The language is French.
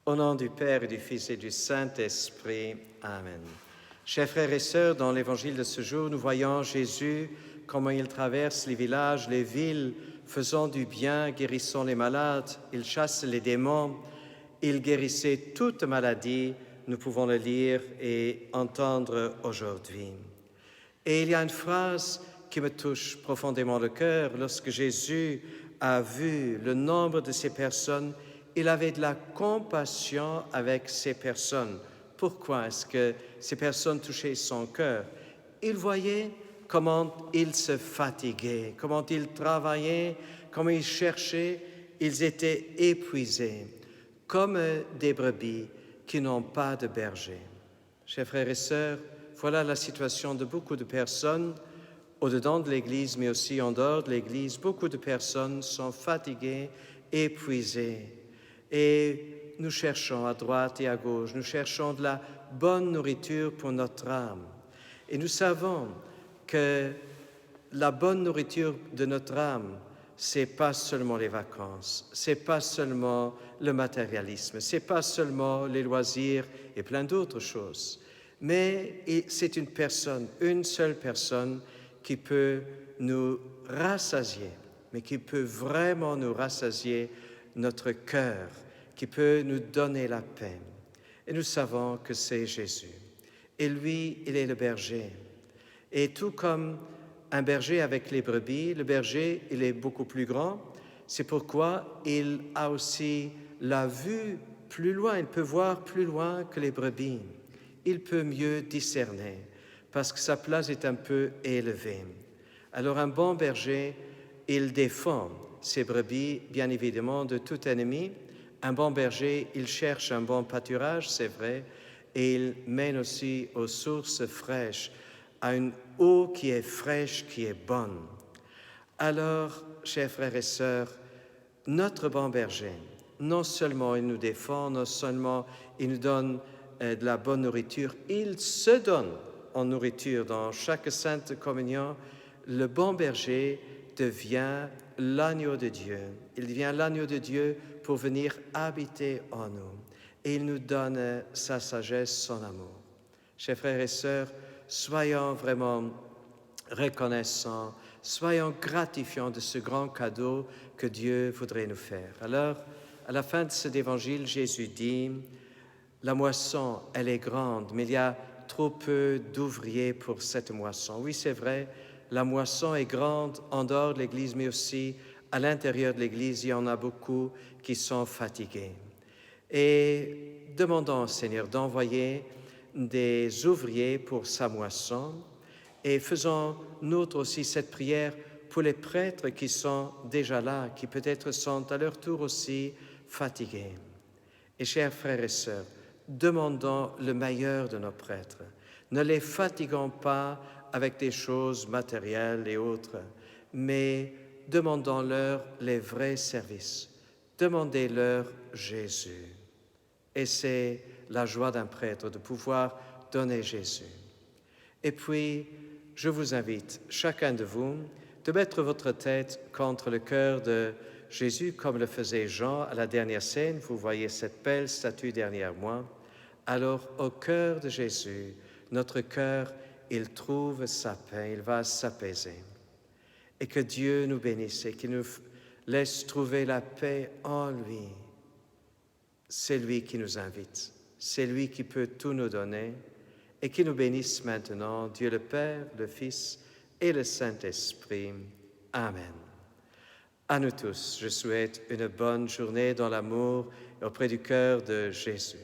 Au nom du Père et du Fils et du Saint-Esprit. Amen. Chers frères et sœurs, dans l'évangile de ce jour, nous voyons Jésus, comment il traverse les villages, les villes, faisant du bien, guérissant les malades, il chasse les démons, il guérissait toute maladie, nous pouvons le lire et entendre aujourd'hui. Et il y a une phrase qui me touche profondément le cœur. Lorsque Jésus a vu le nombre de ces personnes, il avait de la compassion avec ces personnes. Pourquoi est-ce que ces personnes touchaient son cœur? Il voyait comment ils se fatiguaient, comment ils travaillaient, comment ils cherchaient, ils étaient épuisés, comme des brebis qui n'ont pas de berger. Chers frères et sœurs, voilà la situation de beaucoup de personnes au-dedans de l'Église, mais aussi en dehors de l'Église. Beaucoup de personnes sont fatiguées, épuisées. Et nous cherchons à droite et à gauche, nous cherchons de la bonne nourriture pour notre âme. Et nous savons que la bonne nourriture de notre âme, c'est pas seulement les vacances, c'est pas seulement le matérialisme, c'est pas seulement les loisirs et plein d'autres choses. Mais c'est une seule personne qui peut nous rassasier, mais qui peut vraiment nous rassasier notre cœur, qui peut nous donner la paix. Et nous savons que c'est Jésus. Et lui, il est le berger. Et tout comme un berger avec les brebis, le berger, il est beaucoup plus grand. C'est pourquoi il a aussi la vue plus loin. Il peut voir plus loin que les brebis. Il peut mieux discerner parce que sa place est un peu élevée. Alors un bon berger, il défend ses brebis, bien évidemment, de tout ennemi. Un bon berger, il cherche un bon pâturage, c'est vrai, et il mène aussi aux sources fraîches, à une eau qui est fraîche, qui est bonne. Alors, chers frères et sœurs, notre bon berger, non seulement il nous défend, non seulement il nous donne de la bonne nourriture, il se donne en nourriture dans chaque sainte communion. Le bon berger devient l'agneau de Dieu. Il devient l'agneau de Dieu pour venir habiter en nous. Et il nous donne sa sagesse, son amour. Chers frères et sœurs, soyons vraiment reconnaissants, soyons gratifiants de ce grand cadeau que Dieu voudrait nous faire. Alors, à la fin de cet évangile, Jésus dit, la moisson, elle est grande, mais il y a trop peu d'ouvriers pour cette moisson. Oui, c'est vrai, la moisson est grande en dehors de l'Église, mais aussi à l'intérieur de l'Église, il y en a beaucoup qui sont fatigués. Et demandons au Seigneur d'envoyer des ouvriers pour sa moisson et faisons nôtre aussi cette prière pour les prêtres qui sont déjà là, qui peut-être sont à leur tour aussi fatigués. Et chers frères et sœurs, demandons le meilleur de nos prêtres. Ne les fatiguons pas avec des choses matérielles et autres, mais demandons-leur les vrais services. Demandez-leur Jésus. Et c'est la joie d'un prêtre de pouvoir donner Jésus. Et puis, je vous invite, chacun de vous, de mettre votre tête contre le cœur de Jésus, comme le faisait Jean à la dernière scène. Vous voyez cette belle statue derrière moi. Alors, au cœur de Jésus, notre cœur, il trouve sa paix, il va s'apaiser. Et que Dieu nous bénisse et qu'il nous laisse trouver la paix en lui. C'est lui qui nous invite, c'est lui qui peut tout nous donner et qui nous bénisse maintenant, Dieu le Père, le Fils et le Saint-Esprit. Amen. À nous tous, je souhaite une bonne journée dans l'amour et auprès du cœur de Jésus.